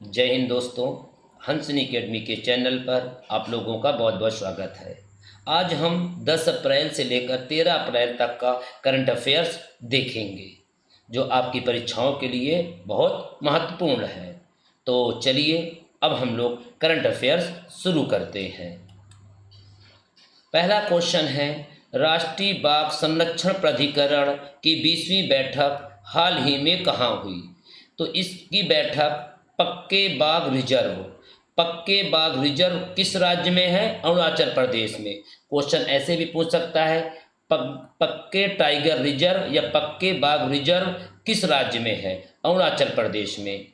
जय हिंद दोस्तों। हंसनी अकेडमी के चैनल पर आप लोगों का बहुत बहुत स्वागत है। आज हम 10 अप्रैल से लेकर 13 अप्रैल तक का करंट अफेयर्स देखेंगे, जो आपकी परीक्षाओं के लिए बहुत महत्वपूर्ण है। तो चलिए अब हम लोग करंट अफेयर्स शुरू करते हैं। पहला क्वेश्चन है, राष्ट्रीय बाघ संरक्षण प्राधिकरण की 20वीं बैठक हाल ही में कहाँ हुई? तो इसकी बैठक पक्के बाघ रिजर्व किस राज्य में है? अरुणाचल प्रदेश में। क्वेश्चन ऐसे भी पूछ सकता है, पक्के टाइगर रिजर्व या पक्के बाघ रिजर्व किस राज्य में है? अरुणाचल प्रदेश में।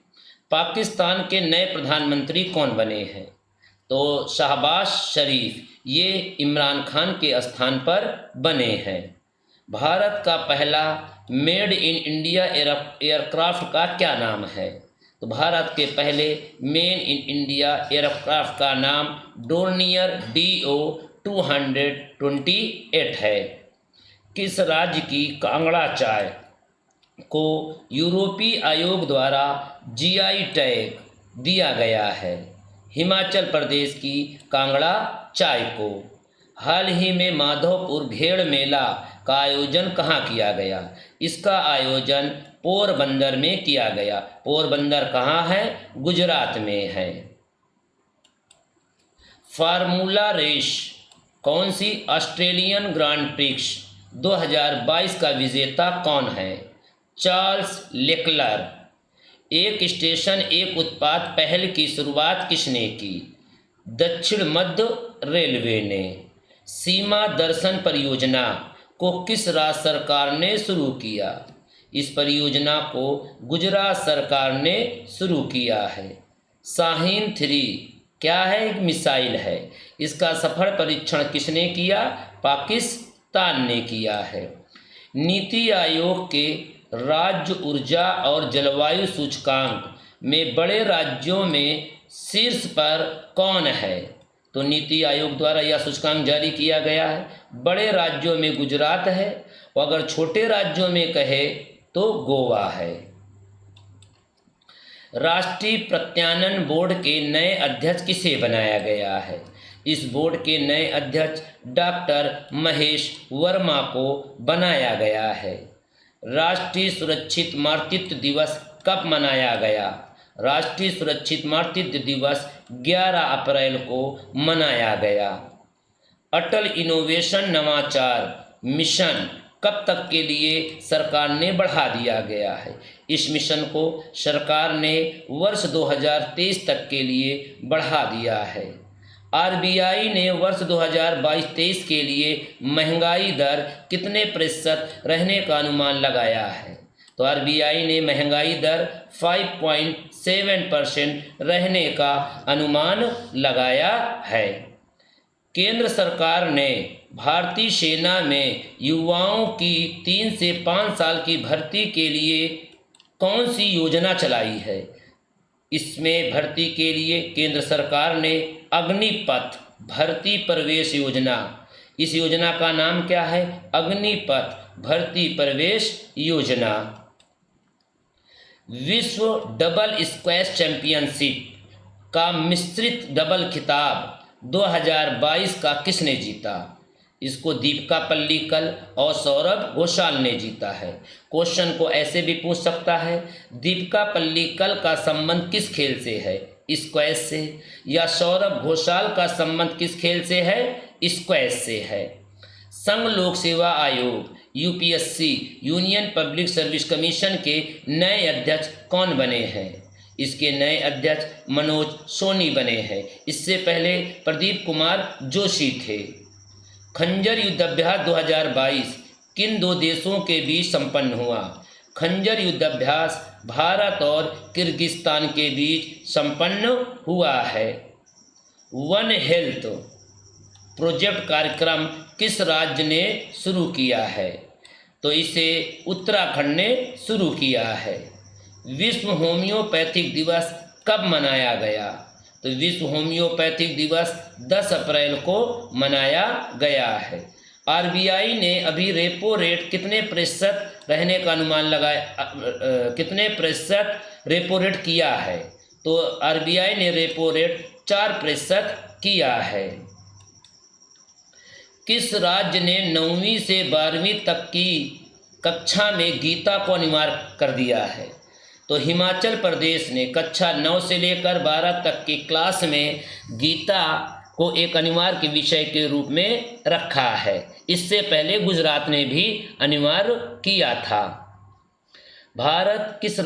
पाकिस्तान के नए प्रधानमंत्री कौन बने हैं? तो शहबाज शरीफ, ये इमरान खान के स्थान पर बने हैं। भारत का पहला मेड इन इंडिया एयरक्राफ्ट का क्या नाम है? तो भारत के पहले मेड इन इंडिया एयरक्राफ्ट का नाम डोर्नियर DO-228 है। किस राज्य की कांगड़ा चाय को यूरोपीय आयोग द्वारा GI टैग दिया गया है? हिमाचल प्रदेश की कांगड़ा चाय को। हाल ही में माधवपुर भेड़ मेला का आयोजन कहाँ किया गया? इसका आयोजन पोरबंदर में किया गया। पोरबंदर कहाँ है? गुजरात में है। फार्मूला रेस कौन सी ऑस्ट्रेलियन ग्रांड प्रिक्स 2022 का विजेता कौन है? Charles Leclerc. एक स्टेशन एक उत्पाद पहल की शुरुआत किसने की? दक्षिण मध्य रेलवे ने। सीमा दर्शन परियोजना को किस राज्य सरकार ने शुरू किया? इस परियोजना को गुजरात सरकार ने शुरू किया है। शाहीन 3 क्या है? एक मिसाइल है। इसका सफल परीक्षण किसने किया? पाकिस्तान ने किया है। नीति आयोग के राज्य ऊर्जा और जलवायु सूचकांक में बड़े राज्यों में शीर्ष पर कौन है? तो नीति आयोग द्वारा यह सूचकांक जारी किया गया है। बड़े राज्यों में गुजरात है, और अगर छोटे राज्यों में कहे तो गोवा है। राष्ट्रीय प्रत्यानयन बोर्ड के नए अध्यक्ष किसे बनाया गया है? इस बोर्ड के नए अध्यक्ष डॉक्टर महेश वर्मा को बनाया गया है। राष्ट्रीय सुरक्षित मातृत्व दिवस कब मनाया गया? राष्ट्रीय सुरक्षित मातृत्व दिवस 11 अप्रैल को मनाया गया। अटल इनोवेशन नवाचार मिशन कब तक के लिए सरकार ने बढ़ा दिया गया है? इस मिशन को सरकार ने वर्ष 2023 तक के लिए बढ़ा दिया है। RBI ने वर्ष 2022-23 के लिए महंगाई दर कितने प्रतिशत रहने का अनुमान लगाया है? तो RBI ने महंगाई दर 5.7% रहने का अनुमान लगाया है। केंद्र सरकार ने भारतीय सेना में युवाओं की 3 से 5 साल की भर्ती के लिए कौन सी योजना चलाई है? इसमें भर्ती के लिए केंद्र सरकार ने अग्निपथ भर्ती प्रवेश योजना, इस योजना का नाम क्या है? अग्निपथ भर्ती प्रवेश योजना। विश्व डबल स्क्वैश चैंपियनशिप का मिश्रित डबल खिताब 2022 का किसने जीता? इसको दीपिका पल्लिकल और सौरभ घोषाल ने जीता है। क्वेश्चन को ऐसे भी पूछ सकता है, दीपिका पल्लिकल का संबंध किस खेल से है? स्क्वैश से। या सौरभ घोषाल का संबंध किस खेल से है? स्क्वैश से है। संघ लोक सेवा आयोग UPSC union public service commission के नए अध्यक्ष कौन बने हैं? इसके नए अध्यक्ष मनोज सोनी बने हैं। इससे पहले प्रदीप कुमार जोशी थे। खंजर युद्धाभ्यास 2022 किन 2 देशों के बीच संपन्न हुआ? खंजर युद्धाभ्यास भारत और किर्गिस्तान के बीच संपन्न हुआ है। वन हेल्थ प्रोजेक्ट कार्यक्रम किस राज्य ने शुरू किया है? तो इसे उत्तराखंड ने शुरू किया है। विश्व होम्योपैथिक दिवस कब मनाया गया? तो विश्व होम्योपैथिक दिवस 10 अप्रैल को मनाया गया है। RBI ने अभी रेपो रेट कितने प्रतिशत रहने का अनुमान लगाया, कितने प्रतिशत रेपो रेट किया है? तो आरबीआई ने रेपो रेट 4% किया है। किस राज्य ने 9वीं से 12वीं तक की कक्षा में गीता को अनिवार्य कर दिया है? तो हिमाचल प्रदेश ने कक्षा 9 से लेकर 12 तक की क्लास में गीता को एक अनिवार्य के विषय के रूप में रखा है। इससे पहले गुजरात ने भी अनिवार्य किया था। भारत किस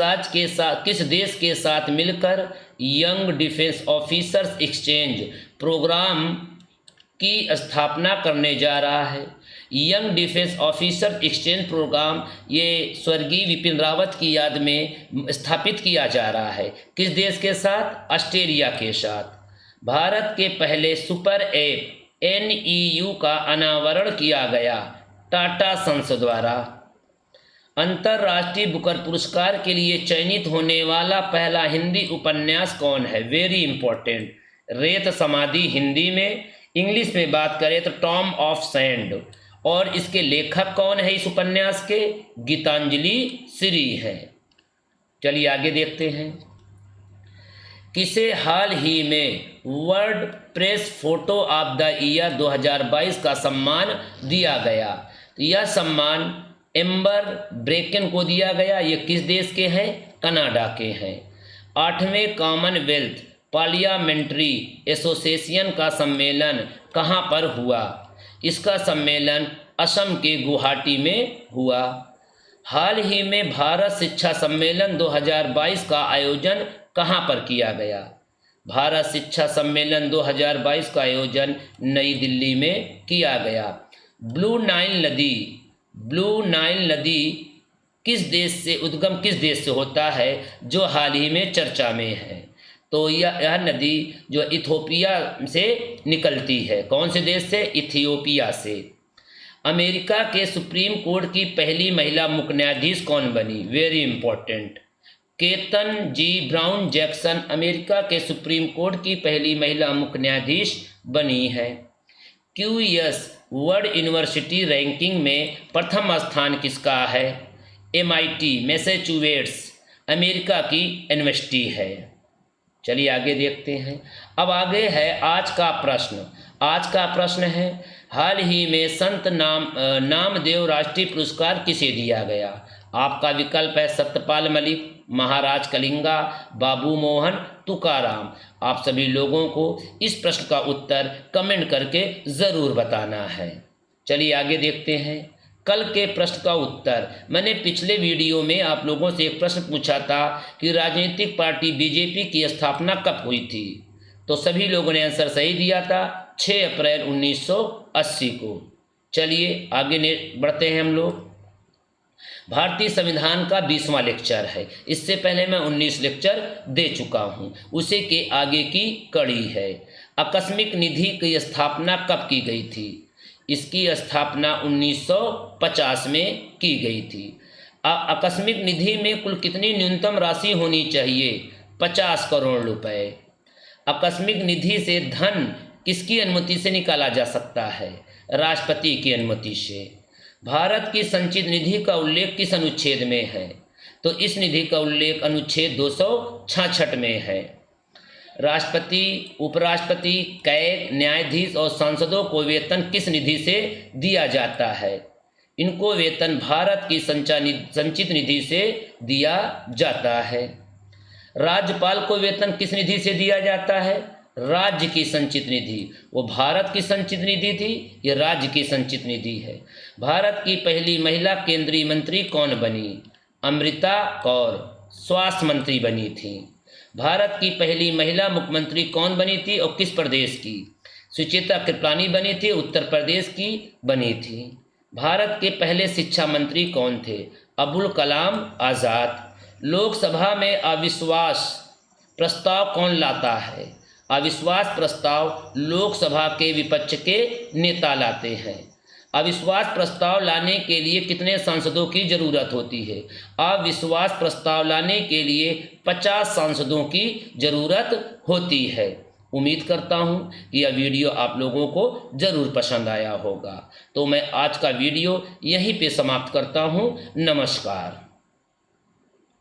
देश के साथ मिलकर young defence officers exchange program की स्थापना करने जा रहा है? Young defence officer exchange program ये स्वर्गीय विपिन रावत की याद में स्थापित किया जा रहा है। किस देश के साथ? ऑस्ट्रेलिया के साथ। भारत के पहले सुपर ऐप NEU का अनावरण किया गया टाटा सन्स द्वारा। अंतर्राष्ट्रीय बुकर पुरस्कार के लिए चयनित होने वाला पहला हिंदी उपन्यास कौन है? Very important. रेत समाधि हिंदी में, इंग्लिश में बात करें तो टॉम ऑफ सैंड। और इसके लेखक कौन है इस उपन्यास के? गीतांजलि श्री है। चलिए आगे देखते हैं। किसे हाल ही में world press photo of the year 2022 का सम्मान दिया गया? तो यह सम्मान एम्बर ब्रेकन को दिया गया। ये किस देश के हैं? कनाडा के हैं। 8वें कॉमनवेल्थ पार्लियामेंट्री एसोसिएशन का सम्मेलन कहाँ पर हुआ? इसका सम्मेलन असम के गुवाहाटी में हुआ। हाल ही में भारत शिक्षा सम्मेलन 2022 का आयोजन कहाँ पर किया गया? भारत शिक्षा सम्मेलन 2022 का आयोजन नई दिल्ली में किया गया। ब्लू नाइल नदी किस देश से होता है जो हाल ही में चर्चा में है? तो यह नदी जो इथियोपिया से निकलती है। कौन से देश से? इथियोपिया से। अमेरिका के सुप्रीम कोर्ट की पहली महिला मुख्य न्यायाधीश कौन बनी? Very important. Ketanji Brown Jackson America के सुप्रीम कोर्ट की पहली महिला मुख्य न्यायाधीश बनी है। QS वर्ल्ड यूनिवर्सिटी रैंकिंग में प्रथम स्थान किसका है? MIT मैसेच्यूसेट्स अमेरिका की यूनिवर्सिटी है। चलिए आगे देखते हैं। अब आगे है आज का प्रश्न। आज का प्रश्न है, हाल ही में संत नामदेव राष्ट्रीय पुरस्कार किसे दिया गया? आपका विकल्प है सत्यपाल मलिक, महाराज कलिंगा, बाबू मोहन, तुकाराम। आप सभी लोगों को इस प्रश्न का उत्तर कमेंट करके ज़रूर बताना है। चलिए आगे देखते हैं। कल के प्रश्न का उत्तर, मैंने पिछले वीडियो में आप लोगों से एक प्रश्न पूछा था कि राजनीतिक पार्टी BJP की स्थापना कब हुई थी? तो सभी लोगों ने आंसर सही दिया था, 6 अप्रैल 1980 को। चलिए आगे बढ़ते हैं हम लोग। भारतीय संविधान का 20वां लेक्चर है। इससे पहले मैं 19 लेक्चर दे चुका हूँ, उसी के आगे की कड़ी है। आकस्मिक निधि की स्थापना कब की गई थी? इसकी स्थापना 1950 में की गई थी। आकस्मिक निधि में कुल कितनी न्यूनतम राशि होनी चाहिए? 50 करोड़ रुपए। आकस्मिक निधि से धन किसकी अनुमति से निकाला जा सकता है? राष्ट्रपति की अनुमति से। भारत की संचित निधि का उल्लेख किस अनुच्छेद में है? तो इस निधि का उल्लेख अनुच्छेद 266 में है। राष्ट्रपति, उपराष्ट्रपति, कैग, न्यायाधीश और सांसदों को वेतन किस निधि से दिया जाता है? इनको वेतन भारत की संचित निधि से दिया जाता है। राज्यपाल को वेतन किस निधि से दिया जाता है? राज्य की संचित निधि। वो भारत की संचित निधि थी, ये राज्य की संचित निधि है। भारत की पहली महिला केंद्रीय मंत्री कौन बनी? अमृता कौर स्वास्थ्य मंत्री बनी थी। भारत की पहली महिला मुख्यमंत्री कौन बनी थी और किस प्रदेश की? सुचेता कृपलानी बनी थी, उत्तर प्रदेश की बनी थी। भारत के पहले शिक्षा मंत्री कौन थे? अबुल कलाम आज़ाद। लोकसभा में अविश्वास प्रस्ताव कौन लाता है? अविश्वास प्रस्ताव लोकसभा के विपक्ष के नेता लाते हैं। अविश्वास प्रस्ताव लाने के लिए कितने सांसदों की जरूरत होती है? अविश्वास प्रस्ताव लाने के लिए 50 सांसदों की जरूरत होती है। उम्मीद करता हूं कि यह वीडियो आप लोगों को ज़रूर पसंद आया होगा। तो मैं आज का वीडियो यहीं पे समाप्त करता हूं। नमस्कार।